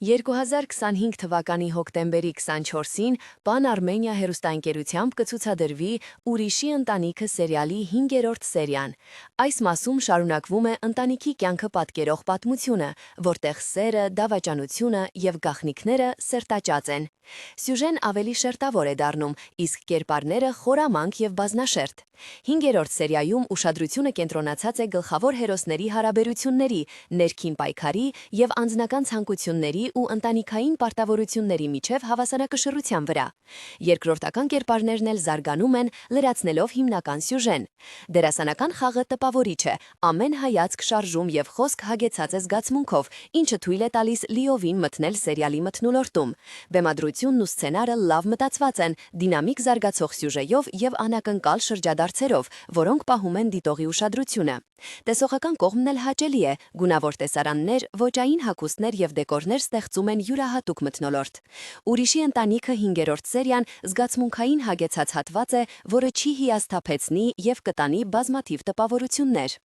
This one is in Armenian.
2025 թվականի հոկտեմբերի 24-ին Pan Armenia հեռուստաընկերությամբ կցուցադրվի «Ուրիշի ընտանիքը» սերիալի 5-րդ սերիան։ Այս մասում շարունակվում է ընտանիքի կյանքը պատկերող պատմությունը, որտեղ սերը, դավաճանությունը և գաղտնիքները սերտաճած են։ Սյուժեն ավելի շերտավոր է դառնում, իսկ կերպարները խորամանկ և բազմաշերտ։ 5-րդ սերիայում ուշադրությունը կենտրոնացած է գլխավոր հերոսների հարաբերությունների, ներքին պայքարի և անձնական ցանկությունների ու ընտանիքային պարտավորությունների միջև հավասարակշռության վրա։ Երկրորդական կերպարներն էլ զարգանում են, լրացնելով հիմնական սյուժեն։ Դերասանական խաղը տպավորիչ է, ամեն հայացք շարժում և խոսք հագեցած է զգացմունքով, ինչը թույլ է տալիս լիովին մտնել սերիալի մթնոլորտում։ Բեմադրությունն ու սցենարը լավ մտածված են, դինամիկ զարգացող սյուժեով և անակնկալ շրջադարձերով, որոնք պահում են դիտողի ուշադրությունը։ Տեսողական կողմն էլ հաճելի է, գունավոր տեսարաններ, ոճային հագուստներ և դեկորներ ստեղծում են յուրահատուկ մթնոլորտ։ Ուրիշի ընտանիքը 5-րդ սերիան զգացմունքային հագեցած հատված է, որը չի հիասթափեցնի և կտանի բազմաթիվ տպավորություններ։